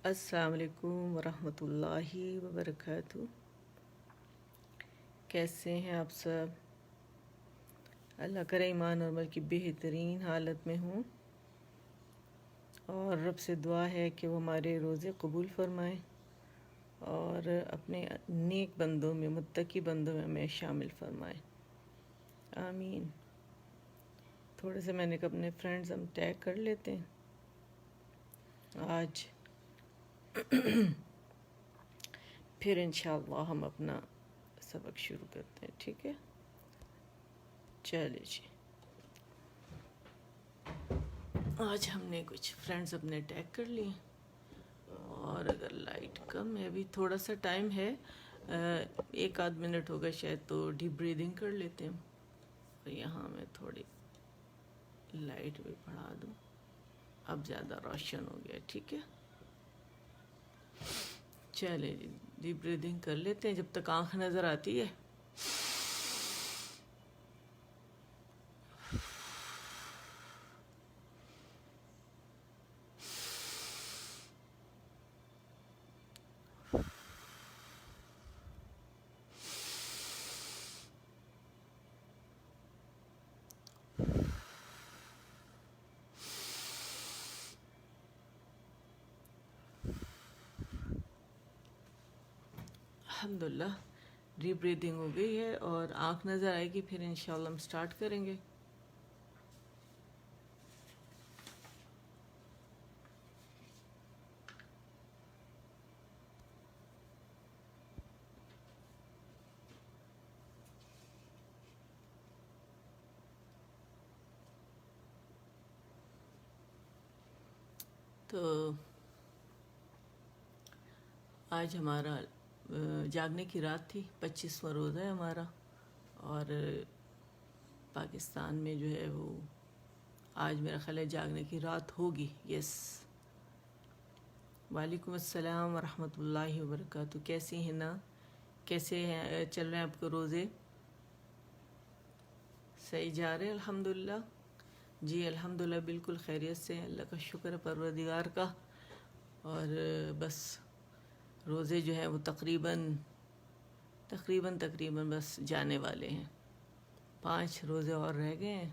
السلام علیکم ورحمۃ اللہ وبرکاتہ۔ کیسے ہیں آپ سب؟ اللہ کرے ایمان اور عمل کی بہترین حالت میں ہوں، اور رب سے دعا ہے کہ وہ ہمارے روزے قبول فرمائے اور اپنے نیک بندوں میں، متقی بندوں میں ہمیں شامل فرمائے، آمین۔ تھوڑے سے میں نے کہا اپنے فرینڈز ہم ٹیگ کر لیتے ہیں آج، پھر انشاءاللہ ہم اپنا سبق شروع کرتے ہیں، ٹھیک ہے؟ چلے جی، آج ہم نے کچھ فرینڈز اپنے ٹیگ کر لیے، اور اگر لائٹ کم ہے، ابھی تھوڑا سا ٹائم ہے، ایک آدھ منٹ ہوگا شاید، تو ڈیپ بریدنگ کر لیتے ہیں۔ اور یہاں میں تھوڑی لائٹ بھی بڑھا دوں، اب زیادہ روشن ہو گیا، ٹھیک ہے؟ چلے جی، ڈیپ بریدنگ کر لیتے ہیں جب تک آنکھ نظر آتی ہے۔ الحمدللہ ڈیپ بریدنگ ہو گئی ہے اور آنکھ نظر آئے گی، پھر انشاءاللہ ہم سٹارٹ کریں گے۔ تو آج ہمارا جاگنے کی رات تھی، 25واں روزہ ہے ہمارا، اور پاکستان میں جو ہے وہ آج میرا خیال ہے جاگنے کی رات ہوگی، یس۔ وعلیکم السلام ورحمۃ اللہ وبرکاتہ۔ کیسی ہیں نا؟ کیسے ہیں، چل رہے ہیں آپ کو روزے؟ صحیح جا رہے ہیں الحمدللہ؟ جی الحمدللہ بالکل خیریت سے ہیں، اللہ کا شکر ہے پروردگار کا۔ اور بس روزے جو ہیں وہ تقریباً بس جانے والے ہیں، 5 روزے اور رہ گئے ہیں،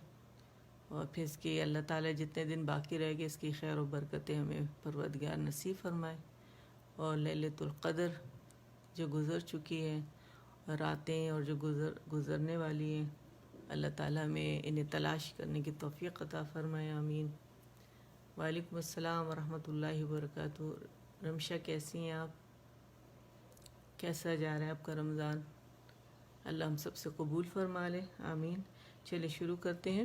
اور پھر اس کی اللہ تعالیٰ جتنے دن باقی رہ گئے اس کی خیر و برکتیں ہمیں پروردگار نصیب فرمائے، اور لیلۃ القدر جو گزر چکی ہے، راتیں اور جو گزرنے والی ہیں، اللہ تعالیٰ ہمیں انہیں تلاش کرنے کی توفیق عطا فرمائے، آمین۔ وعلیکم السلام ورحمۃ اللہ وبرکاتہ۔ رمشہ کیسی ہیں آپ؟ کیسا جا رہا ہے آپ کا رمضان؟ اللہ ہم سب سے قبول فرما لے، آمین۔ چلے شروع کرتے ہیں۔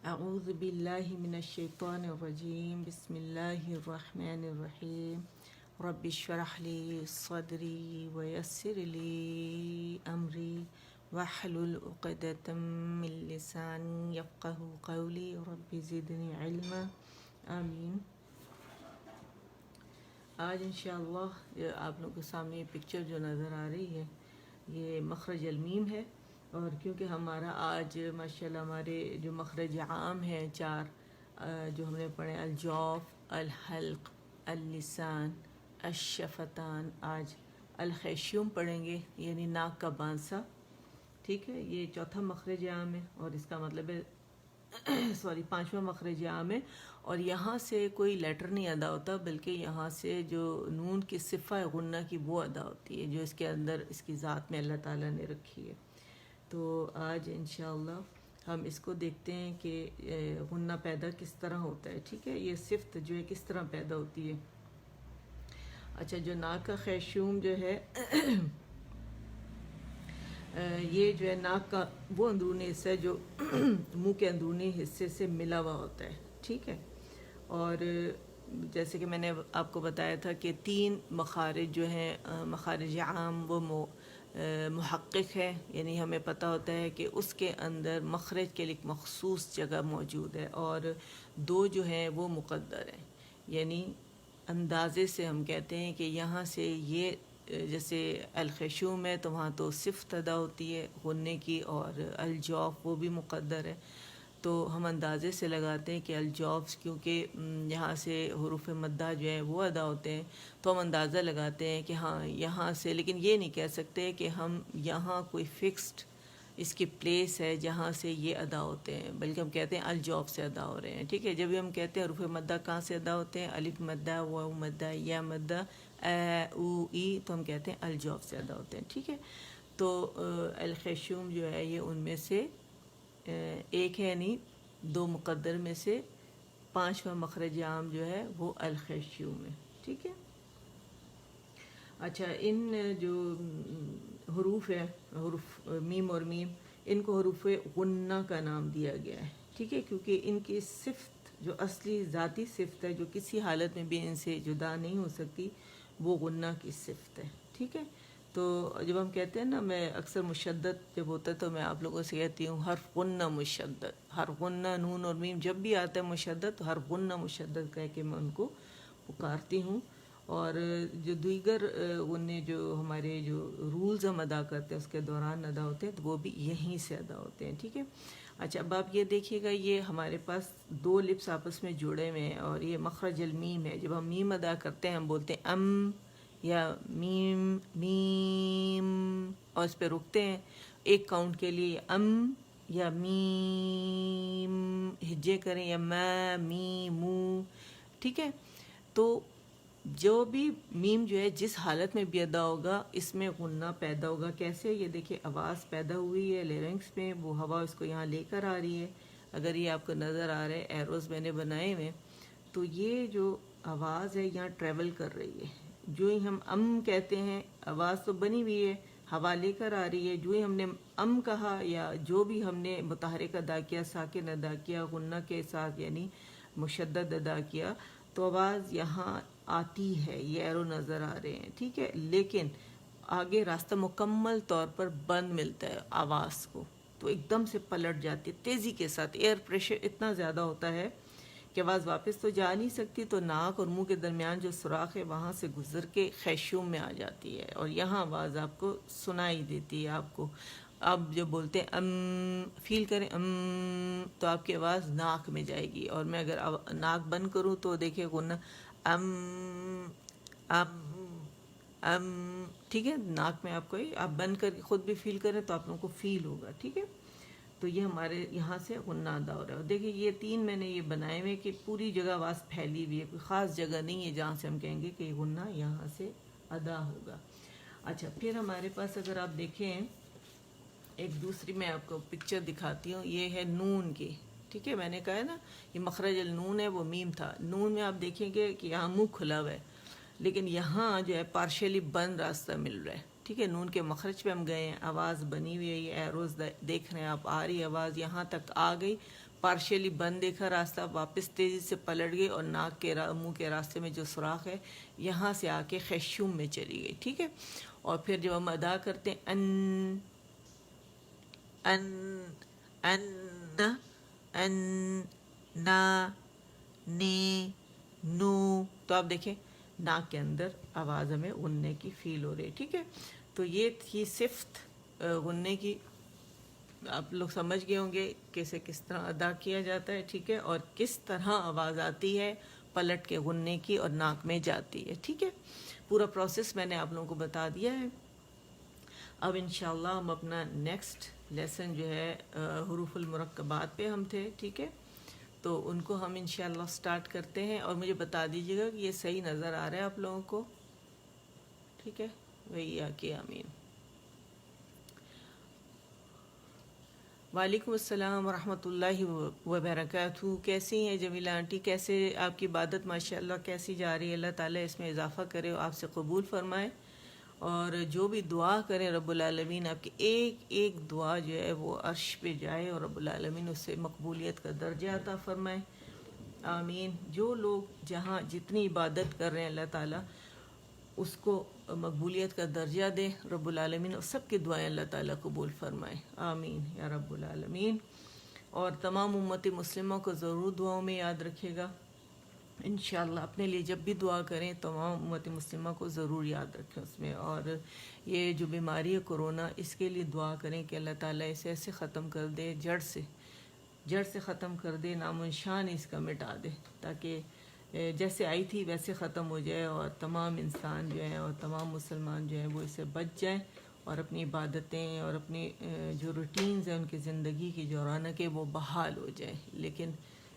اعوذ باللہ من الشیطان الرجیم، بسم اللہ الرحمن الرحیم۔ رب اشرح لی صدری ویسر لی امری واحلل عقدۃ من لسانی یفقہوا قولی رب زدنی علما، آمین۔ آج انشاءاللہ آپ لوگوں کے سامنے یہ پکچر جو نظر آ رہی ہے یہ مخرج المیم ہے، اور کیونکہ ہمارا آج ماشاءاللہ ہمارے جو مخرج عام ہیں 4 جو ہم نے پڑھے، الجوف، الحلق، اللسان، الشفتان، آج الخیشوم پڑھیں گے، یعنی ناک کا بانسا، ٹھیک ہے؟ یہ 4تھا مخرج عام ہے، اور اس کا مطلب ہے 5واں مخرج عام ہے، اور یہاں سے کوئی لیٹر نہیں ادا ہوتا، بلکہ یہاں سے جو نون کی صفہ غنہ کی وہ ادا ہوتی ہے، جو اس کے اندر اس کی ذات میں اللہ تعالیٰ نے رکھی ہے۔ تو آج انشاءاللہ ہم اس کو دیکھتے ہیں کہ غنہ پیدا کس طرح ہوتا ہے، ٹھیک ہے؟ یہ صفت جو ہے کس طرح پیدا ہوتی ہے۔ اچھا، جو ناک کا خیشوم جو ہے یہ جو ہے ناک کا وہ اندرونی حصہ ہے جو منہ کے اندرونی حصے سے ملا ہوا ہوتا ہے، ٹھیک ہے؟ اور جیسے کہ میں نے آپ کو بتایا تھا کہ 3 مخارج جو ہیں، مخارج عام، وہ محقق ہے، یعنی ہمیں پتہ ہوتا ہے کہ اس کے اندر مخرج کے لیے ایک مخصوص جگہ موجود ہے، اور 2 جو ہیں وہ مقدر ہیں، یعنی اندازے سے ہم کہتے ہیں کہ یہاں سے یہ جیسے الخیشوم ہے تو وہاں تو صفت ادا ہوتی ہے غنے کی، اور الجوف وہ بھی مقدر ہے، تو ہم اندازے سے لگاتے ہیں کہ الجوفس، کیونکہ یہاں سے حروف مدہ جو ہیں وہ ادا ہوتے ہیں، تو ہم اندازہ لگاتے ہیں کہ ہاں یہاں سے، لیکن یہ نہیں کہہ سکتے کہ ہم یہاں کوئی فکسڈ اس کی پلیس ہے جہاں سے یہ ادا ہوتے ہیں، بلکہ ہم کہتے ہیں الجوف سے ادا ہو رہے ہیں، ٹھیک ہے۔ جب بھی ہم کہتے ہیں حروف مدہ کہاں سے ادا ہوتے ہیں، الف مدہ، واو مدہ، یا مدہ، او ای، تو ہم کہتے ہیں الجوف سے ادا ہوتے ہیں، ٹھیک ہے۔ تو الخیشوم جو ہے یہ ان میں سے ایک ہے، یعنی دو مقدر میں سے پانچواں مخرج عام جو ہے وہ الخیشوم ہے، ٹھیک ہے۔ اچھا، ان جو حروف ہیں، حروف میم اور میم، ان کو حروف غنہ کا نام دیا گیا ہے، ٹھیک ہے، کیونکہ ان کی صفت جو اصلی ذاتی صفت ہے، جو کسی حالت میں بھی ان سے جدا نہیں ہو سکتی، وہ غنہ کی صفت ہے، ٹھیک ہے۔ تو جب ہم کہتے ہیں نا، میں اکثر مشدد جب ہوتا ہے تو میں آپ لوگوں سے کہتی ہوں حرف غنہ مشدد، حرف غنہ، نون اور میم جب بھی آتا ہے مشدد، تو حرف غنہ مشدد کہہ کے میں ان کو پکارتی ہوں۔ اور جو دیگر غنے جو ہمارے جو رولز ہم ادا کرتے ہیں اس کے دوران ادا ہوتے ہیں، تو وہ بھی یہیں سے ادا ہوتے ہیں، ٹھیک ہے۔ اچھا، اب آپ یہ دیکھیے گا، یہ ہمارے پاس دو لپس آپس میں جڑے ہوئے ہیں، اور یہ مخرج المیم ہے۔ جب ہم میم ادا کرتے ہیں ہم بولتے ہیں ام یا میم، میم، اور اس پہ رکتے ہیں ایک کاؤنٹ کے لیے، ام یا میم، ہجے کریں، یا ما، می، مو، ٹھیک ہے۔ تو جو بھی میم جو ہے جس حالت میں بھی ادا ہوگا، اس میں غنہ پیدا ہوگا۔ کیسے؟ یہ دیکھیں، آواز پیدا ہوئی ہے لیرنگس میں، وہ ہوا اس کو یہاں لے کر آ رہی ہے۔ اگر یہ آپ کو نظر آ رہا ہے، ایروز میں نے بنائے ہوئے، تو یہ جو آواز ہے یہاں ٹریول کر رہی ہے۔ جو ہی ہم ام کہتے ہیں، آواز تو بنی ہوئی ہے، ہوا لے کر آ رہی ہے، جو ہی ہم نے ام کہا یا جو بھی ہم نے متحرک ادا کیا، ساکن ادا کیا، غنہ کے ساتھ یعنی مشدد ادا کیا، تو آواز یہاں آتی ہے، یہ ایرو نظر آ رہے ہیں، ٹھیک ہے۔ لیکن آگے راستہ مکمل طور پر بند ملتا ہے آواز کو، تو ایک دم سے پلٹ جاتی ہے تیزی کے ساتھ، ایئر پریشر اتنا زیادہ ہوتا ہے کہ آواز واپس تو جا نہیں سکتی، تو ناک اور منہ کے درمیان جو سوراخ ہے وہاں سے گزر کے خیشوم میں آ جاتی ہے، اور یہاں آواز آپ کو سنائی دیتی ہے۔ آپ کو اب جو بولتے ہیں ام، فیل کریں ام، تو آپ کی آواز ناک میں جائے گی، اور میں اگر ناک بند کروں تو دیکھیں غنہ ام، ام، ام، ٹھیک ہے۔ ناک میں آپ کو آپ بند کر کے خود بھی فیل کریں تو آپ لوگوں کو فیل ہوگا، ٹھیک ہے۔ تو یہ ہمارے یہاں سے غنہ ادا ہو رہا ہے۔ دیکھیں یہ تین میں نے یہ بنائے ہوئے کہ پوری جگہ آواز پھیلی ہوئی ہے، کوئی خاص جگہ نہیں ہے جہاں سے ہم کہیں گے کہ یہ غنہ یہاں سے ادا ہوگا۔ اچھا، پھر ہمارے پاس اگر آپ دیکھیں ایک دوسری میں آپ کو پکچر دکھاتی ہوں، یہ ہے نون کی، ٹھیک ہے۔ میں نے کہا ہے نا یہ مخرج النون ہے، وہ میم تھا۔ نون میں آپ دیکھیں گے کہ یہاں منہ کھلا ہوا ہے، لیکن یہاں جو ہے پارشلی بند راستہ مل رہا ہے، ٹھیک ہے۔ نون کے مخرج پہ ہم گئے ہیں، آواز بنی ہوئی ہے، یہ ایروز دیکھ رہے ہیں آپ، آ رہی آواز یہاں تک آ گئی، پارشلی بند دیکھا راستہ، واپس تیزی سے پلٹ گئی، اور ناک کے منہ کے راستے میں جو سوراخ ہے یہاں سے آ کے خیشوم میں چلی گئی، ٹھیک ہے۔ اور پھر جب ہم ادا کرتے ہیں ان، ان، ان، ان، نا، نی، نو، تو آپ دیکھیں ناک کے اندر آواز ہمیں غننے کی فیل ہو رہی ہے، ٹھیک ہے۔ تو یہ تھی صفت غننے کی، آپ لوگ سمجھ گئے ہوں گے کہ اسے کس طرح ادا کیا جاتا ہے، ٹھیک ہے، اور کس طرح آواز آتی ہے پلٹ کے غننے کی اور ناک میں جاتی ہے، ٹھیک ہے۔ پورا پروسیس میں نے آپ لوگوں کو بتا دیا ہے۔ اب انشاءاللہ ہم اپنا نیکسٹ لیسن جو ہے حروف المرکبات پہ ہم تھے، ٹھیک ہے، تو ان کو ہم انشاءاللہ سٹارٹ کرتے ہیں، اور مجھے بتا دیجیے گا کہ یہ صحیح نظر آ رہا ہے آپ لوگوں کو، ٹھیک ہے۔ وہی آکے آمین۔ وعلیکم السلام ورحمۃ اللہ وبرکاتہ۔ کیسی ہیں جمیلہ آنٹی؟ کیسے آپ کی عبادت ماشاءاللہ کیسی جا رہی ہے؟ اللہ تعالیٰ اس میں اضافہ کرے اور آپ سے قبول فرمائے، اور جو بھی دعا کریں رب العالمین آپ کی ایک ایک دعا جو ہے وہ عرش پہ جائے، اور رب العالمین اس سے مقبولیت کا درجہ عطا فرمائے، آمین۔ جو لوگ جہاں جتنی عبادت کر رہے ہیں اللہ تعالیٰ اس کو مقبولیت کا درجہ دے رب العالمین، اور سب کی دعائیں اللہ تعالیٰ قبول فرمائے، آمین یا رب العالمین۔ اور تمام امت مسلمہ کو ضرور دعاؤں میں یاد رکھے گا انشاءاللہ۔ اپنے لیے جب بھی دعا کریں تمام امت مسلمہ کو ضرور یاد رکھیں اس میں، اور یہ جو بیماری ہے کرونا، اس کے لیے دعا کریں کہ اللہ تعالیٰ اسے ایسے ختم کر دے جڑ سے، جڑ سے ختم کر دے، نام و نشان اس کا مٹا دے، تاکہ جیسے آئی تھی ویسے ختم ہو جائے، اور تمام انسان جو ہیں اور تمام مسلمان جو ہیں وہ اس سے بچ جائیں، اور اپنی عبادتیں اور اپنی جو روٹینز ہیں ان کی زندگی کی جو رونق ہے وہ بحال ہو جائے، لیکن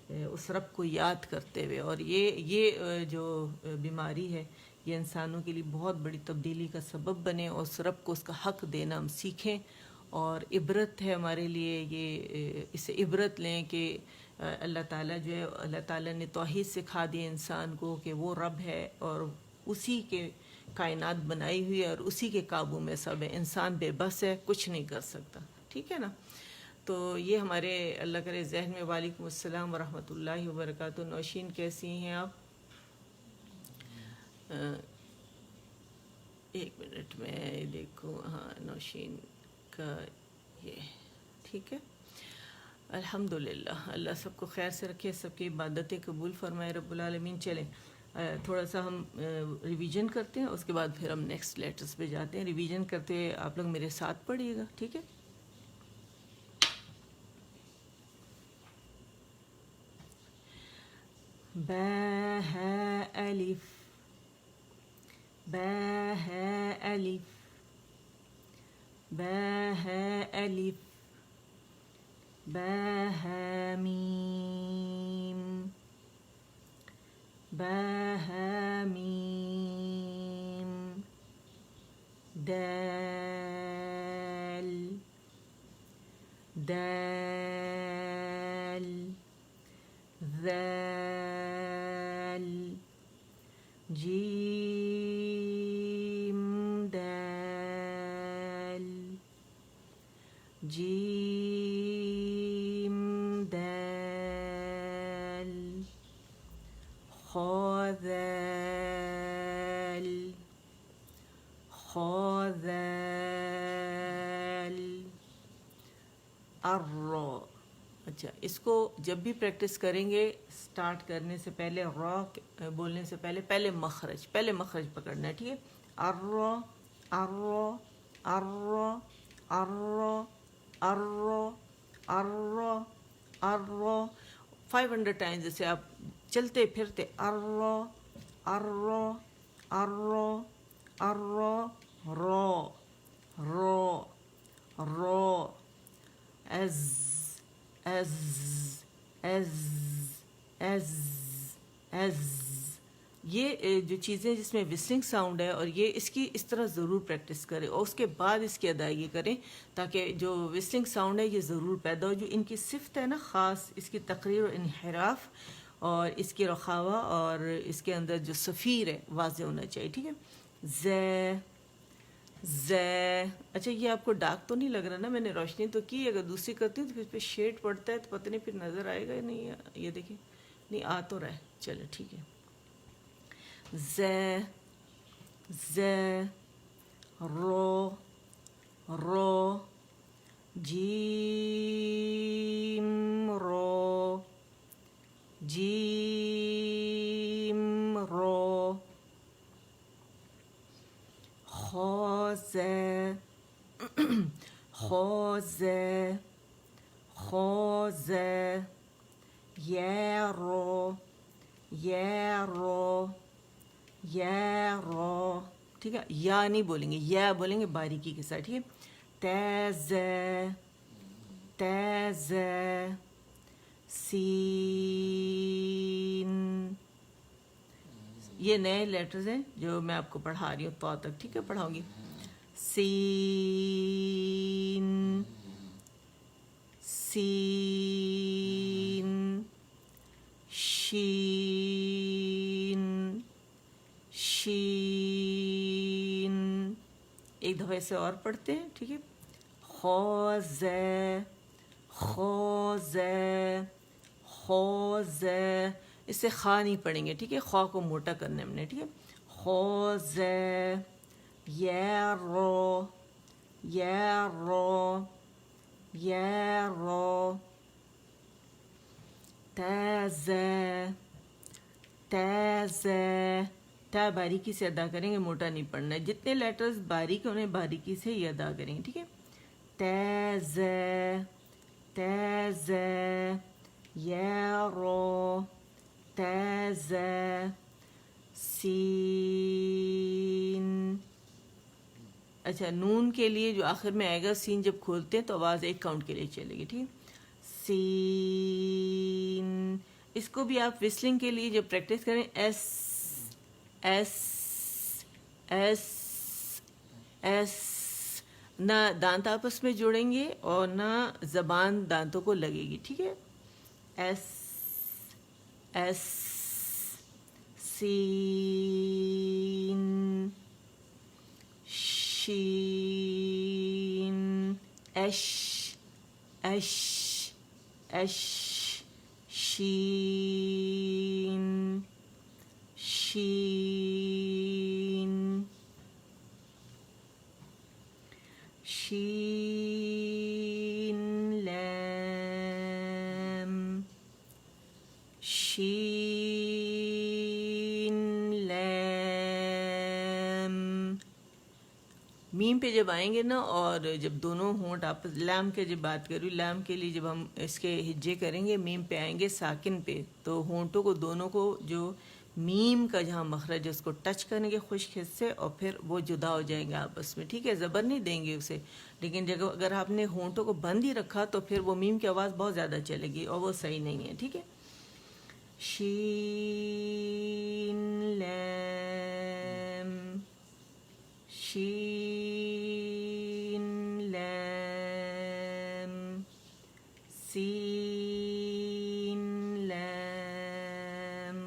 اس رب کو یاد کرتے ہوئے۔ اور یہ جو بیماری ہے یہ انسانوں کے لیے بہت بڑی تبدیلی کا سبب بنے، اور اس رب کو اس کا حق دینا ہم سیکھیں، اور عبرت ہے ہمارے لیے یہ، اسے عبرت لیں کہ اللہ تعالیٰ جو ہے، اللہ تعالیٰ نے توحید سکھا دی انسان کو کہ وہ رب ہے، اور اسی کے کائنات بنائی ہوئی ہے، اور اسی کے قابو میں سب ہے، انسان بے بس ہے، کچھ نہیں کر سکتا، ٹھیک ہے نا۔ تو یہ ہمارے اللہ کرے ذہن میں۔ وعلیکم السلام ورحمۃ اللہ وبرکاتہ۔ نوشین کیسی ہیں آپ؟ ایک منٹ میں دیکھوں، ہاں نوشین کا یہ ٹھیک ہے، الحمدللہ۔ اللہ سب کو خیر سے رکھے، سب کی عبادتیں قبول فرمائے رب العالمین۔ چلیں تھوڑا سا ہم ریویژن کرتے ہیں، اس کے بعد پھر ہم نیکسٹ لیٹرز پہ جاتے ہیں۔ ریویژن کرتے ہوئے آپ لوگ میرے ساتھ پڑھیے گا، ٹھیک ہے؟ با ہے الف، با ہے الف، با ہے الف، با ہے میم، با ہے میم، دال، دال، ذال، جیم، دال، جیم، دال، خا، ذال، خا، ذال، الرا۔ اچھا، اس کو جب بھی پریکٹس کریں گے سٹارٹ کرنے سے پہلے، را بولنے سے پہلے مخرج پکڑنا ہے، ٹھیک ہے؟ الرا، الرا، الرا، الرا، الرا، الرا، الرا، 500 ٹائمز جیسے آپ چلتے پھرتے، الرا، الرا، الرا، الرا، را، را، را، از، از، از، از، از۔ یہ جو چیزیں جس میں وسلنگ ساؤنڈ ہے، اور یہ اس کی اس طرح ضرور پریکٹس کریں، اور اس کے بعد اس کی ادائیگی کریں، تاکہ جو وسلنگ ساؤنڈ ہے یہ ضرور پیدا ہو۔ جو ان کی صفت ہے نا خاص، اس کی تقریر و انحراف، اور اس کی رخاوہ، اور اس کے اندر جو صفیر ہے واضح ہونا چاہیے، ٹھیک ہے؟ زے، زے۔ اچھا یہ آپ کو ڈارک تو نہیں لگ رہا نا؟ میں نے روشنی تو کی، اگر دوسری کرتی ہوں تو پھر اس پہ شیڈ پڑتا ہے تو پتہ نہیں پھر نظر آئے گا یا نہیں۔ یہ دیکھیں، نہیں آ تو رہا ہے، چلو ٹھیک ہے۔ زے، زے، رو، رو، جیم، رو، جیم، رو، خا، زے، خا، زے، خا، زے، یا، رو، یا، رو، یا، رو، ٹھیک ہے؟ یا نہیں بولیں گے، یا بولیں گے باریکی کے ساتھ، ٹھیک ہے؟ تے، زے، تے، زے، سین۔ یہ نئے لیٹرز ہیں جو میں آپ کو پڑھا رہی ہوں تو تک، ٹھیک ہے؟ پڑھاؤں گی۔ سین، سین، شین، شین۔ ایک دفعہ اسے اور پڑھتے ہیں، ٹھیک ہے؟ خا، زے، خا، زے، خا، زے۔ اس سے خا نہیں پڑھیں گے، ٹھیک ہے؟ خا کو موٹا کرنا ہے ہم نے، ٹھیک ہے؟ خا، زے، یا، رو، یا، رو، یا، رو، تے، زے، تے، زے۔ تا باریکی سے ادا کریں گے، موٹا نہیں پڑھنا ہے۔ جتنے لیٹرز باریک ہیں انہیں باریکی سے ہی ادا کریں گے، ٹھیک ہے؟ تے، زے، تاز یا رو تاز سین. اچھا نون کے لیے جو آخر میں آئے گا سین جب کھولتے ہیں تو آواز ایک کاؤنٹ کے لیے چلے گی. ٹھیک سین. اس کو بھی آپ وسلنگ کے لیے جب پریکٹس کریں ایس ایس ایس ایس نہ دانت آپس میں جوڑیں گے اور نہ زبان دانتوں کو لگے گی. ٹھیک ہے ایس ایس سین شین ایش ایش ایش شین شین شین لام شین لام. میم پہ جب آئیں گے نا اور جب دونوں ہونٹ آپس لام کے جب بات کر رہی ہوں لام کے لیے جب ہم اس کے ہجے کریں گے میم پہ آئیں گے ساکن پہ تو ہونٹوں کو دونوں کو جو میم کا جہاں مخرج ہے اس کو ٹچ کریں گے خشک حصے اور پھر وہ جدا ہو جائیں گے آپس میں. ٹھیک ہے زبر نہیں دیں گے اسے لیکن اگر آپ نے ہونٹوں کو بند ہی رکھا تو پھر وہ میم کی آواز بہت زیادہ چلے گی اور وہ صحیح نہیں ہے. ٹھیک ہے شین لام شین لام سین لام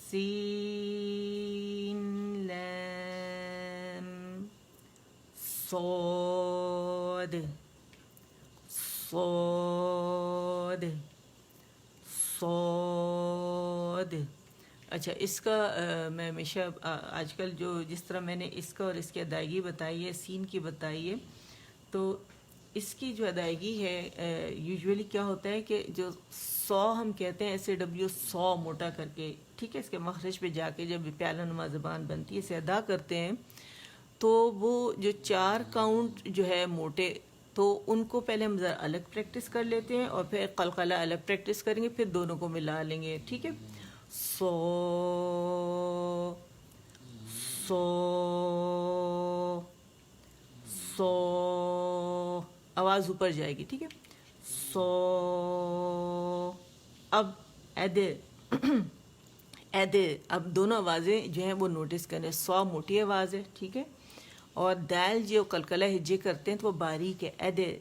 سین لام صاد صاد صاد. اچھا اس کا میں ہمیشہ آج کل جس طرح میں نے اس کا اور اس کی ادائیگی بتائی ہے سین کی بتائی ہے تو اس کی جو ادائیگی ہے یوزولی کیا ہوتا ہے کہ جو سو ہم کہتے ہیں ایسے ڈبلیو سو موٹا کر کے. ٹھیک ہے اس کے مخرج پہ جا کے جب پیالہ نما زبان بنتی ہے اسے ادا کرتے ہیں تو وہ جو 4 کاؤنٹ جو ہے موٹے تو ان کو پہلے ہم ذرا الگ پریکٹس کر لیتے ہیں اور پھر قلقلہ الگ پریکٹس کریں گے پھر دونوں کو ملا لیں گے. ٹھیک ہے سو سو سو آواز اوپر جائے گی. ٹھیک ہے سو. اب ایدے ایدے اب دونوں آوازیں جو ہیں وہ نوٹس کریں. سو موٹی آواز ہے ٹھیک ہے اور دال جو قلقلہ ہجے کرتے ہیں تو وہ باریک ہے. ایدے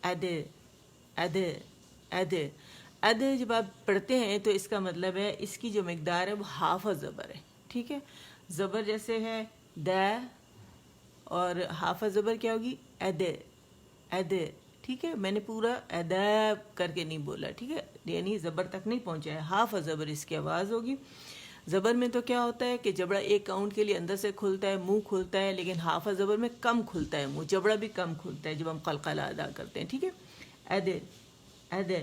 ایدے ایدے ایدے ایدے جب آپ پڑھتے ہیں تو اس کا مطلب ہے اس کی جو مقدار ہے وہ حافظ زبر ہے. ٹھیک ہے زبر جیسے ہے دا اور حافظ زبر کیا ہوگی ایدے ایدے. ٹھیک ہے میں نے پورا ایدا کر کے نہیں بولا. ٹھیک ہے یعنی زبر تک نہیں پہنچا ہے حافظ زبر اس کی آواز ہوگی. زبر میں تو کیا ہوتا ہے کہ جبڑا ایک کاؤنٹ کے لیے اندر سے کھلتا ہے منہ کھلتا ہے لیکن حافظ زبر میں کم کھلتا ہے منہ جبڑا بھی کم کھلتا ہے جب ہم قلقلہ ادا کرتے ہیں. ٹھیک ہے ایدے ایدے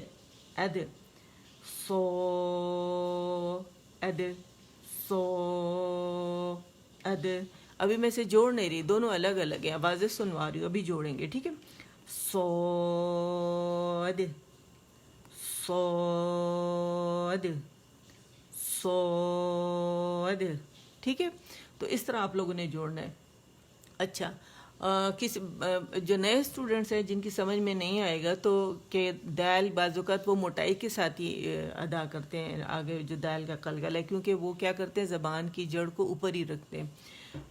ایدے سو ایدے سو ایدے. ابھی میں اسے جوڑ نہیں رہی دونوں الگ الگ ہیں آوازیں سنوا رہی ہوں ابھی جوڑیں گے. ٹھیک ہے صاد صاد صاد. ٹھیک ہے تو اس طرح آپ لوگوں نے جوڑنا ہے. اچھا جو نئے اسٹوڈنٹس ہیں جن کی سمجھ میں نہیں آئے گا تو کہ دال بعض اوقات وہ موٹائی کے ساتھ ہی ادا کرتے ہیں آگے جو دال کا قلقلہ ہے کیونکہ وہ کیا کرتے ہیں زبان کی جڑ کو اوپر ہی رکھتے ہیں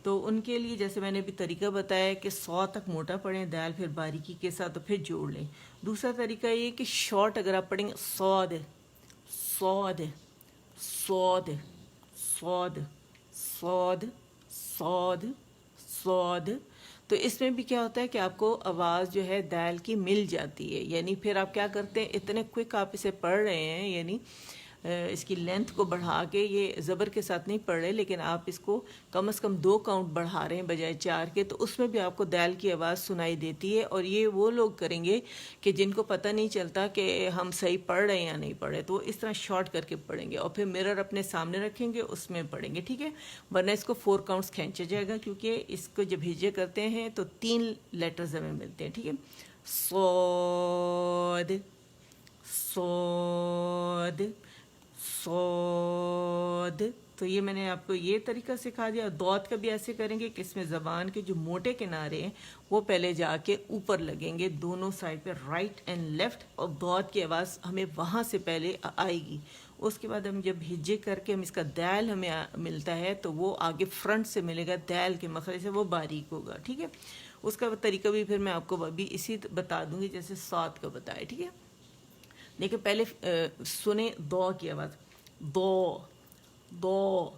تو ان کے لیے جیسے میں نے ابھی طریقہ بتایا کہ 100 تک موٹا پڑھیں دال پھر باریکی کے ساتھ تو پھر جوڑ لیں. دوسرا طریقہ یہ کہ شارٹ اگر آپ پڑھیں گے صاد صاد صاد صاد صاد صاد صاد تو اس میں بھی کیا ہوتا ہے کہ آپ کو آواز جو ہے دال کی مل جاتی ہے. یعنی پھر آپ کیا کرتے ہیں اتنے کوئک آپ اسے پڑھ رہے ہیں یعنی اس کی لینتھ کو بڑھا کے یہ زبر کے ساتھ نہیں پڑھ رہے لیکن آپ اس کو کم از کم 2 کاؤنٹ بڑھا رہے ہیں بجائے 4 کے تو اس میں بھی آپ کو دال کی آواز سنائی دیتی ہے. اور یہ وہ لوگ کریں گے کہ جن کو پتہ نہیں چلتا کہ ہم صحیح پڑھ رہے ہیں یا نہیں پڑھ رہے تو وہ اس طرح شارٹ کر کے پڑھیں گے اور پھر مرر اپنے سامنے رکھیں گے اس میں پڑھیں گے. ٹھیک ہے ورنہ اس کو 4 کاؤنٹس کھینچا جائے گا کیونکہ اس کو جب ہجے کرتے ہیں تو 3 لیٹرز ہمیں ملتے ہیں. ٹھیک ہے صاد صاد صاد. تو یہ میں نے آپ کو یہ طریقہ سکھا دیا. دود کا بھی ایسے کریں گے کہ اس میں زبان کے جو موٹے کنارے ہیں وہ پہلے جا کے اوپر لگیں گے دونوں سائڈ پہ، رائٹ اینڈ لیفٹ، اور دود کی آواز ہمیں وہاں سے پہلے آئے گی. اس کے بعد ہم جب ہجے کر کے ہم اس کا دال ہمیں ملتا ہے تو وہ آگے فرنٹ سے ملے گا، دال کے مخرج سے وہ باریک ہوگا. ٹھیک ہے، اس کا طریقہ بھی پھر میں آپ کو ابھی اسی بتا دوں گی جیسے صاد کا بتایا. ٹھیک ہے، لیکن پہلے سنیں دو کی آواز، دو دو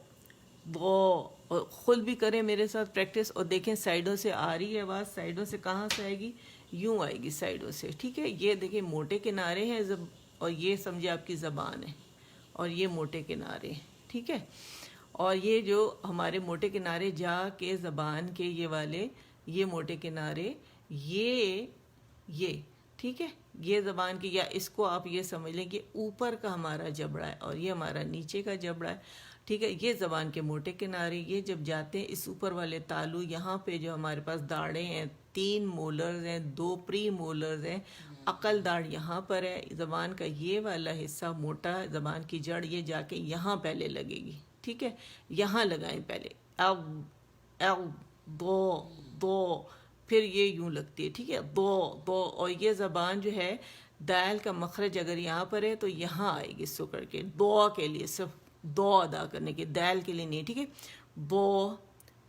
دو، اور خود بھی کریں میرے ساتھ پریکٹس، اور دیکھیں سائڈوں سے آ رہی ہے آواز. سائڈوں سے کہاں سے آئے گی؟ یوں آئے گی سائڈوں سے. ٹھیک ہے، یہ دیکھیں موٹے کنارے ہیں اور یہ سمجھے آپ کی زبان ہے، اور یہ موٹے کنارے ہیں. ٹھیک ہے، اور یہ جو ہمارے موٹے کنارے جا کے زبان کے یہ والے، یہ موٹے کنارے، یہ ٹھیک ہے، یہ زبان کی، یا اس کو آپ یہ سمجھ لیں کہ اوپر کا ہمارا جبڑا ہے اور یہ ہمارا نیچے کا جبڑا ہے. ٹھیک ہے، یہ زبان کے موٹے کنارے، یہ جب جاتے ہیں اس اوپر والے تالو، یہاں پہ جو ہمارے پاس داڑیں ہیں، 3 مولرز ہیں، 2 پری مولرز ہیں، عقل داڑ یہاں پر ہے. زبان کا یہ والا حصہ موٹا، زبان کی جڑ، یہ جا کے یہاں پہلے لگے گی. ٹھیک ہے، یہاں لگائیں پہلے، دو دو، پھر یہ یوں لگتی ہے. ٹھیک ہے، دو دو، اور یہ زبان جو ہے دال کا مخرج اگر یہاں پر ہے تو یہاں آئے گی سکڑ کے، دو کے لیے، صرف دو ادا کرنے کے، دال کے لیے نہیں. ٹھیک ہے، دو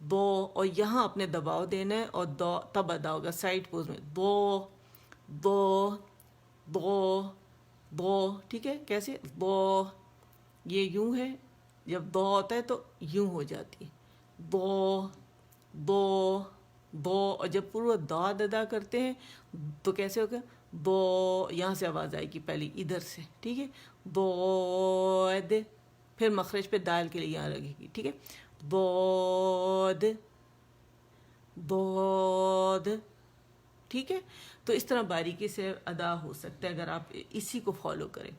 دو، اور یہاں اپنے دباؤ دینا ہے، اور دو تب ادا ہوگا سائڈ پوز میں، دو دو دو دو. ٹھیک ہے، کیسے؟ دو، یہ یوں ہے، جب دو ہوتا ہے تو یوں ہو جاتی ہے، دو دو دو. اور جب پورا داد ادا کرتے ہیں تو کیسے ہوگا؟ دو، یہاں سے آواز آئے گی پہلے ادھر سے. ٹھیک ہے، دود، پھر مخرج پہ دال کے لیے یہاں لگے گی. ٹھیک ہے، دود دود. ٹھیک ہے، تو اس طرح باریکی سے ادا ہو سکتا ہے اگر آپ اسی کو فالو کریں.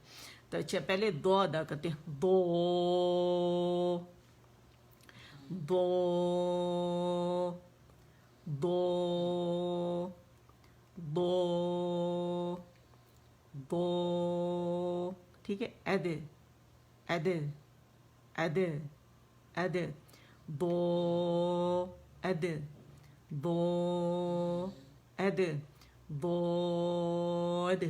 تو اچھا، پہلے دو ادا کرتے ہیں، دو دو دو دو دو. ٹھیک ہے، ادر ادر ادر ادر، دو ادر دو ادر بود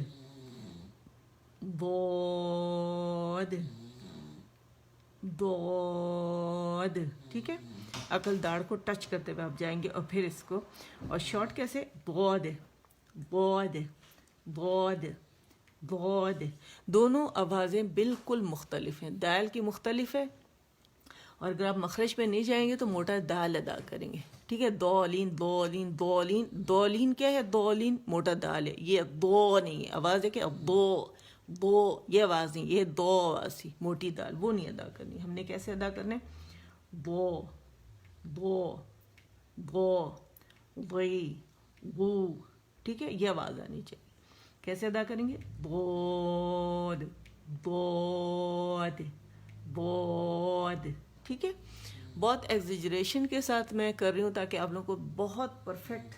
بود دود. ٹھیک ہے، عقل داڑ کو ٹچ کرتے ہوئے آپ جائیں گے، اور پھر اس کو، اور شارٹ کیسے؟ بود بود بود بود. دونوں آوازیں بالکل مختلف ہیں، دال کی مختلف ہے، اور اگر آپ مخرج پہ نہیں جائیں گے تو موٹا دال ادا کریں گے. ٹھیک ہے، دولین دولین دولین. دولین کیا ہے؟ دولین موٹا دال ہے، یہ دو نہیں ہے. آواز ہے کہ دو دو، یہ آواز نہیں، یہ دو آواز تھی، موٹی دال، وہ نہیں ادا کرنی. ہم نے کیسے ادا کرنے؟ دو دو دو وی وو. ٹھیک ہے، یہ آواز آنی چاہیے. کیسے ادا کریں گے؟ بود بود بود. ٹھیک ہے، بہت ایگزیجریشن کے ساتھ میں کر رہی ہوں تاکہ آپ لوگوں کو بہت پرفیکٹ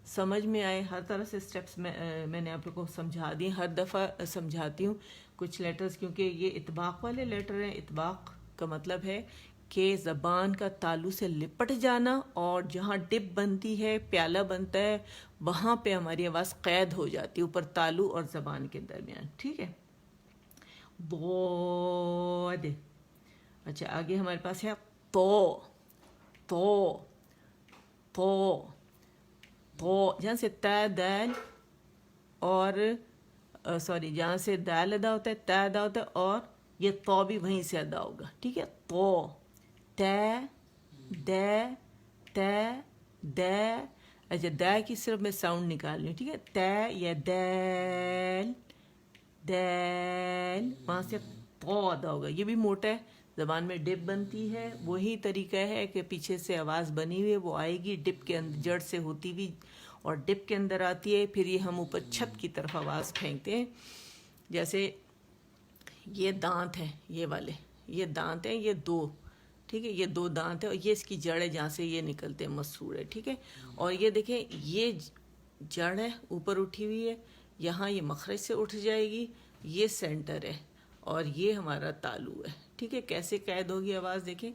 سمجھ میں آئے. ہر طرح سے سٹیپس میں نے آپ لوگوں کو سمجھا دی، ہر دفعہ سمجھاتی ہوں. کچھ لیٹرز کیونکہ یہ اطباق والے لیٹر ہیں، اطباق کا مطلب ہے کہ زبان کا تالو سے لپٹ جانا، اور جہاں ڈپ بنتی ہے، پیالہ بنتا ہے، وہاں پہ ہماری آواز قید ہو جاتی ہے اوپر تالو اور زبان کے درمیان. ٹھیک ہے، بود. اچھا، آگے ہمارے پاس ہے تو تو تو تو. جہاں سے تا دال، اور سوری، جہاں سے دال ادا ہوتا ہے تا ادا ہوتا ہے، اور یہ تو بھی وہیں سے ادا ہوگا. ٹھیک ہے، تو ت د ت د. اچھا، دا کی صرف میں ساؤنڈ نکال لوں. ٹھیک ہے، ت یا دال دال، وہاں سے تو ادا ہوگا. یہ بھی موٹا ہے، زبان میں ڈپ بنتی ہے، وہی طریقہ ہے کہ پیچھے سے آواز بنی ہوئی ہے وہ آئے گی ڈپ کے اندر، جڑ سے ہوتی ہوئی، اور ڈپ کے اندر آتی ہے. پھر یہ ہم اوپر چھت کی طرف آواز پھینکتے ہیں. جیسے یہ دانت ہیں، یہ والے، یہ دانت ہیں، یہ دو. ٹھیک ہے، یہ دو دانت ہیں، اور یہ اس کی جڑ ہے جہاں سے یہ نکلتے ہیں، مسور ہے. ٹھیک ہے، اور یہ دیکھیں، جڑ ہے اوپر اٹھی ہوئی ہے, یہاں یہ مخرج سے اٹھ جائے گی, یہ سینٹر ہے اور یہ ہمارا تالو ہے. ٹھیک ہے, کیسے قید ہوگی آواز دیکھیں,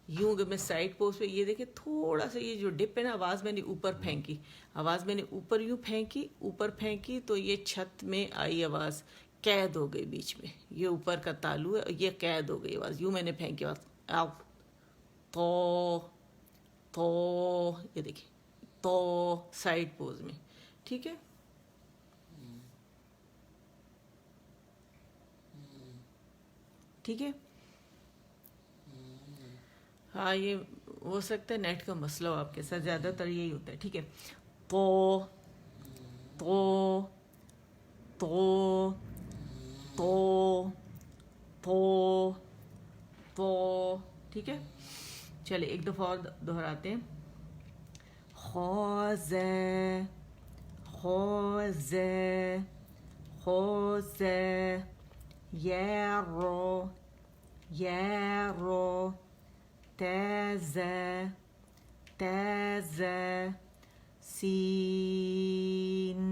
یوں اگر میں سائڈ پوز پہ یہ دیکھیں تھوڑا سا یہ جو ڈپ ہے نا, آواز میں نے اوپر پھینکی, آواز میں نے اوپر یوں پھینکی, اوپر پھینکی تو یہ چھت میں آئی آواز, قید ہو گئی بیچ میں, یہ اوپر کا تالو ہے, یہ قید ہو گئی آواز, یوں میں نے پھینکی آواز آؤ تو یہ دیکھیں تو سائڈ پوز میں. ٹھیک ہے, ٹھیک ہے. ہاں یہ ہو سکتا ہے نیٹ کا مسئلہ ہو آپ کے ساتھ, زیادہ تر یہی ہوتا ہے. ٹھیک ہے, تو تو تو تو تو تو ٹھیک ہے. چلے ایک دفعہ اور دہراتے ہیں. خوزے خوزے خوزے یرو یرو تازه تازه سین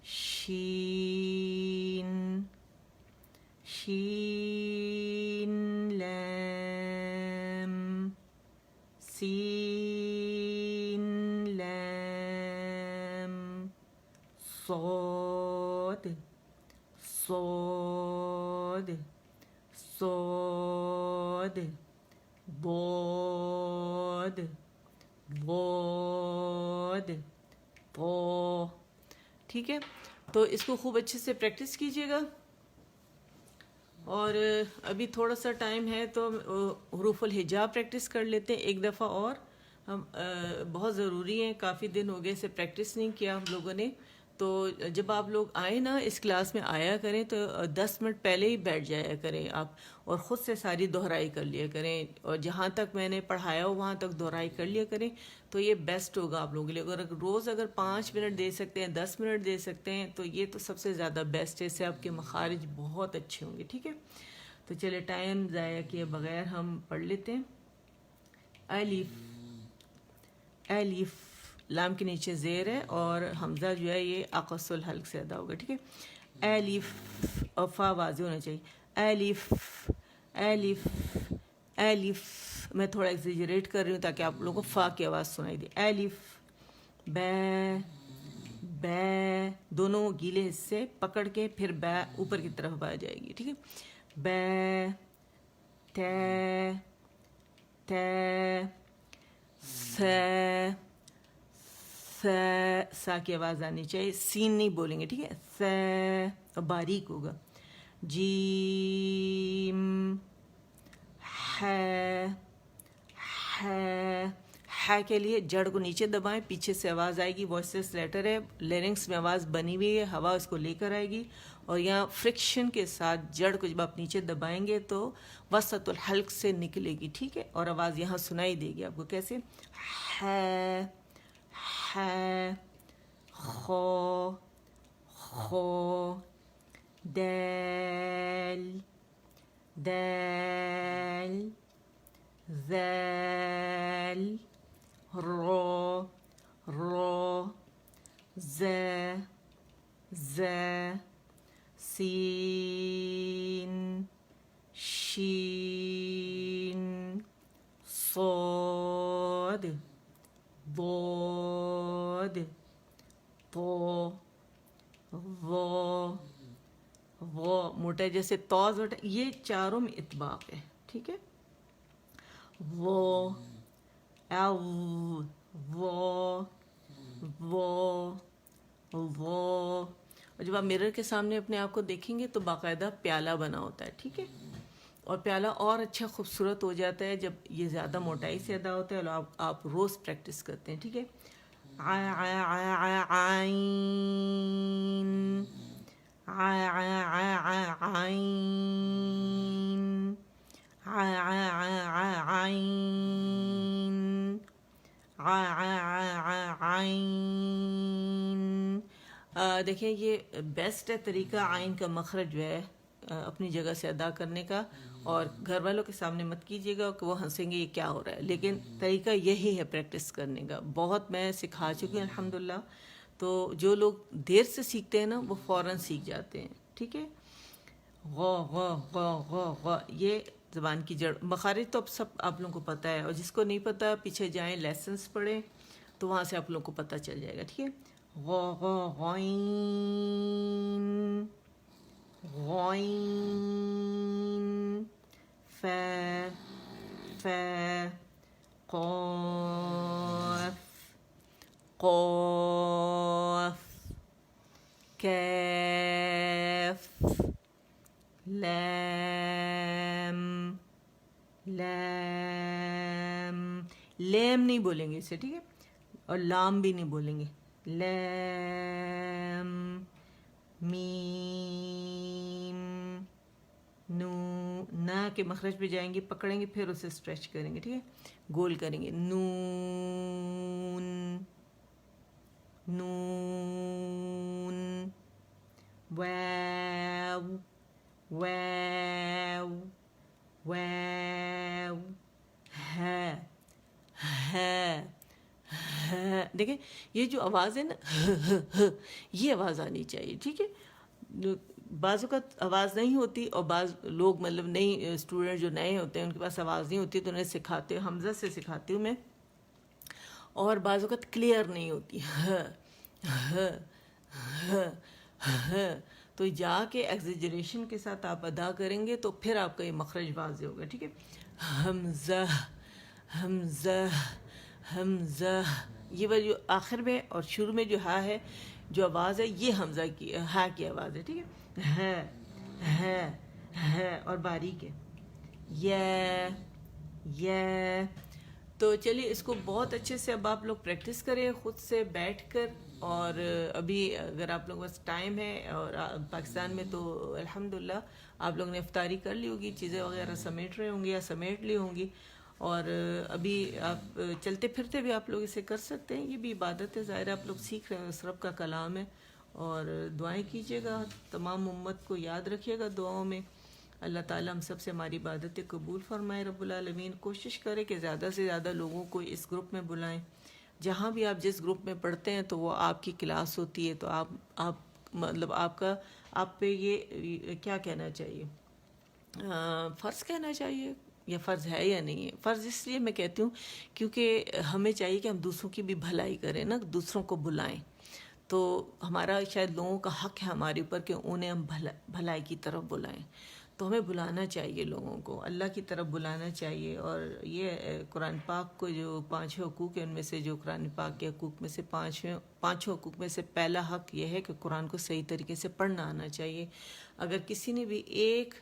شین شین لام سین لام صاد صاد صاد ضاد ضاد طا. ٹھیک ہے, تو اس کو خوب اچھے سے پریکٹس کیجیے گا. اور ابھی تھوڑا سا ٹائم ہے تو حروف الہجا پریکٹس کر لیتے ہیں ایک دفعہ اور. ہم بہت ضروری ہیں, کافی دن ہو گئے اسے پریکٹس نہیں کیا ہم لوگوں نے. تو جب آپ لوگ آئیں نا اس کلاس میں آیا کریں تو 10 منٹ پہلے ہی بیٹھ جایا کریں آپ, اور خود سے ساری دہرائی کر لیا کریں, اور جہاں تک میں نے پڑھایا ہو وہاں تک دہرائی کر لیا کریں, تو یہ بیسٹ ہوگا آپ لوگوں کے لیے. روز اگر 5 منٹ دے سکتے ہیں, 10 منٹ دے سکتے ہیں, تو یہ تو سب سے زیادہ بیسٹ ہے, اس سے آپ کے مخارج بہت اچھے ہوں گے. ٹھیک ہے, تو چلے ٹائم ضائع کیے بغیر ہم پڑھ لیتے ہیں. الف الف, لام کے نیچے زیر ہے اور حمزہ جو ہے یہ اقص الحلق سے ادا ہوگا. ٹھیک ہے, الف, اور فا واضح ہونا چاہیے. الف الف الف, میں تھوڑا ایگزیجریٹ کر رہی ہوں تاکہ آپ لوگوں کو فا کی آواز سنائی دے. الف بے بے, دونوں گیلے حصے پکڑ کے پھر بے اوپر کی طرف آ جائے گی. ٹھیک ہے, بے تے تے سے سا کی آواز آنی چاہیے, سین نہیں بولیں گے. ٹھیک ہے, سے باریک ہوگا. جیم ہے ہے ہے کے لیے جڑ کو نیچے دبائیں, پیچھے سے آواز آئے گی. وائسلیس لیٹر ہے, لرنکس میں آواز بنی ہوئی ہے, ہوا اس کو لے کر آئے گی, اور یہاں فرکشن کے ساتھ جڑ کو جب آپ نیچے دبائیں گے تو وسط الحلق سے نکلے گی. ٹھیک ہے, اور آواز یہاں سنائی دے گی آپ کو کیسے. ہے ہے خو خو دال دال ذال رو رو ز ز سین شین صاد ضاد طا ظا ظا, موٹا جیسے تو موٹا, یہ چاروں میں اطباق ہے. ٹھیک ہے, وہ او وہ وہ وہ, اور جب آپ مرر کے سامنے اپنے آپ کو دیکھیں گے تو باقاعدہ پیالہ بنا ہوتا ہے. ٹھیک ہے, اور پیالہ اور اچھا خوبصورت ہو جاتا ہے جب یہ زیادہ موٹائی سے ادا ہوتا ہے, اور آپ روز پریکٹس کرتے ہیں. ٹھیک ہے, عین عین عین. دیکھیں یہ بیسٹ ہے طریقہ عین کا مخرج جو ہے اپنی جگہ سے ادا کرنے کا, اور گھر والوں کے سامنے مت کیجیے گا کہ وہ ہنسیں گے یہ کیا ہو رہا ہے, لیکن طریقہ یہی ہے پریکٹس کرنے کا. بہت میں سکھا چکی ہوں الحمدللہ, تو جو لوگ دیر سے سیکھتے ہیں نا وہ فوراً سیکھ جاتے ہیں. ٹھیک ہے. غ غ غ غ غ یہ زبان کی جڑ. مخارج تو اب سب آپ لوگوں کو پتہ ہے، اور جس کو نہیں پتہ پیچھے جائیں لیسنس پڑھیں تو وہاں سے آپ لوگوں کو پتہ چل جائے گا. ٹھیک ہے. غ غ غین غین ف ف قاف قاف کیف لام لام. لام نہیں بولیں گے اسے. ٹھیک ہے. اور لام بھی نہیں بولیں گے. لام میم نو. نا کے مخرج پہ جائیں گے، پکڑیں گے، پھر اسے اسٹریچ کریں گے. ٹھیک ہے. گول کریں گے. نون نون واو واو واو ہا ہا. دیکھیں یہ جو آواز ہے نا یہ آواز آنی چاہیے. ٹھیک ہے. بعض اوقات آواز نہیں ہوتی، اور بعض لوگ مطلب نئی اسٹوڈنٹ جو نئے ہوتے ہیں ان کے پاس آواز نہیں ہوتی تو انہیں سکھاتے ہوں، حمزہ سے سکھاتی ہوں میں، اور بعض اوقات کلیئر نہیں ہوتی. تو جا کے ایگزیجریشن کے ساتھ آپ ادا کریں گے تو پھر آپ کا یہ مخرج واضح ہوگا. ٹھیک ہے. حمزہ حمزہ حمزہ. یہ وہ جو آخر میں اور شروع میں جو ہا ہے، جو آواز ہے، یہ حمزہ کی ہا کی آواز ہے. ٹھیک ہے. ہے ہے ہے اور باریک ہے. یہ. تو چلیے اس کو بہت اچھے سے اب آپ لوگ پریکٹس کریں خود سے بیٹھ کر. اور ابھی اگر آپ لوگوں کے پاس ٹائم ہے، اور پاکستان میں تو الحمدللہ آپ لوگوں نے افطاری کر لی ہوگی، چیزیں وغیرہ سمیٹ رہے ہوں گے یا سمیٹ لی ہوں گی، اور ابھی آپ چلتے پھرتے بھی آپ لوگ اسے کر سکتے ہیں. یہ بھی عبادت ہے، ظاہر آپ لوگ سیکھ رہے ہیں، اس رب کا کلام ہے. اور دعائیں کیجیے گا، تمام امت کو یاد رکھیے گا دعاؤں میں. اللہ تعالیٰ ہم سب سے ہماری عبادتیں قبول فرمائے رب العالمین. کوشش کریں کہ زیادہ سے زیادہ لوگوں کو اس گروپ میں بلائیں. جہاں بھی آپ جس گروپ میں پڑھتے ہیں تو وہ آپ کی کلاس ہوتی ہے، تو آپ مطلب آپ پہ یہ کیا کہنا چاہیے، فرض کہنا چاہیے، یا فرض ہے یا نہیں ہے. فرض اس لیے میں کہتی ہوں کیونکہ ہمیں چاہیے کہ ہم دوسروں کی بھی بھلائی کریں نا، دوسروں کو بلائیں. تو ہمارا شاید لوگوں کا حق ہے ہمارے اوپر کہ انہیں ہم بھلائی کی طرف بلائیں. تو ہمیں بلانا چاہیے لوگوں کو، اللہ کی طرف بلانا چاہیے. اور یہ قرآن پاک کو جو 5 حقوق ہیں ان میں سے جو قرآن پاک کے حقوق میں سے 5 حقوق میں سے پہلا حق یہ ہے کہ قرآن کو صحیح طریقے سے پڑھنا آنا چاہیے. اگر کسی نے بھی ایک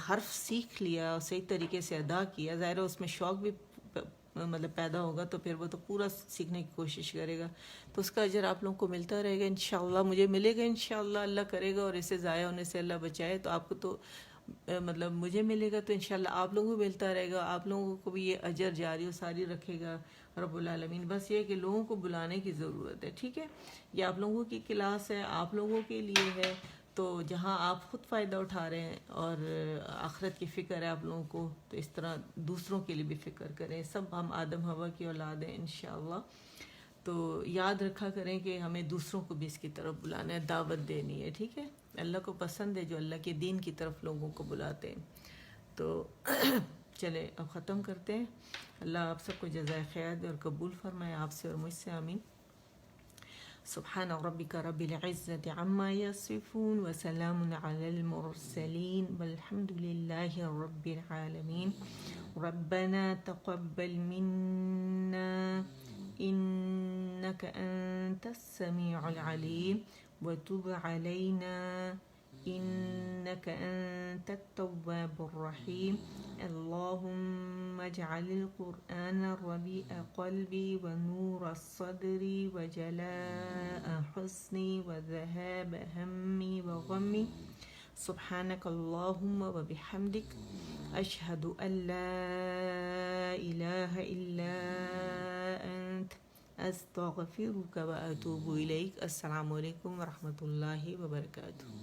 حرف سیکھ لیا اور صحیح طریقے سے ادا کیا، ظاہر اس میں شوق بھی مطلب پیدا ہوگا، تو پھر وہ تو پورا سیکھنے کی کوشش کرے گا، تو اس کا اجر آپ لوگوں کو ملتا رہے گا انشاءاللہ. مجھے ملے گا انشاءاللہ، اللہ کرے گا، اور اسے ضائع ہونے سے اللہ بچائے. تو آپ کو تو مطلب مجھے ملے گا، تو انشاءاللہ آپ لوگوں کو ملتا رہے گا، آپ لوگوں کو بھی یہ اجر جاری و ساری رکھے گا رب العالمین. بس یہ کہ لوگوں کو بلانے کی ضرورت ہے. ٹھیک ہے. یہ آپ لوگوں کی کلاس ہے، آپ لوگوں کے لیے ہے. تو جہاں آپ خود فائدہ اٹھا رہے ہیں اور آخرت کی فکر ہے آپ لوگوں کو، تو اس طرح دوسروں کے لیے بھی فکر کریں. سب ہم آدم حوا کی اولاد ہیں انشاءاللہ. تو یاد رکھا کریں کہ ہمیں دوسروں کو بھی اس کی طرف بلانا ہے، دعوت دینی ہے. ٹھیک ہے. اللہ کو پسند ہے جو اللہ کے دین کی طرف لوگوں کو بلاتے ہیں. تو چلے اب ختم کرتے ہیں. اللہ آپ سب کو جزائے خیر دے اور قبول فرمائے، آپ سے اور مجھ سے. آمین. سبحان ربك رب العزة عما يصفون وسلام على المرسلين والحمد لله رب العالمين. ربنا تقبل منا إنك أنت السميع العليم وتب علينا إنك أنت التواب الرحيم. اللهم اجعل القرآن ربيع قلبي ونور صدري وجلاء حزني وذهاب همي وغمي. سبحانك اللهم وبحمدك أشهد أن لا إله إلا أنت أستغفرك وأتوب إليك. السلام عليكم ورحمة الله وبركاته.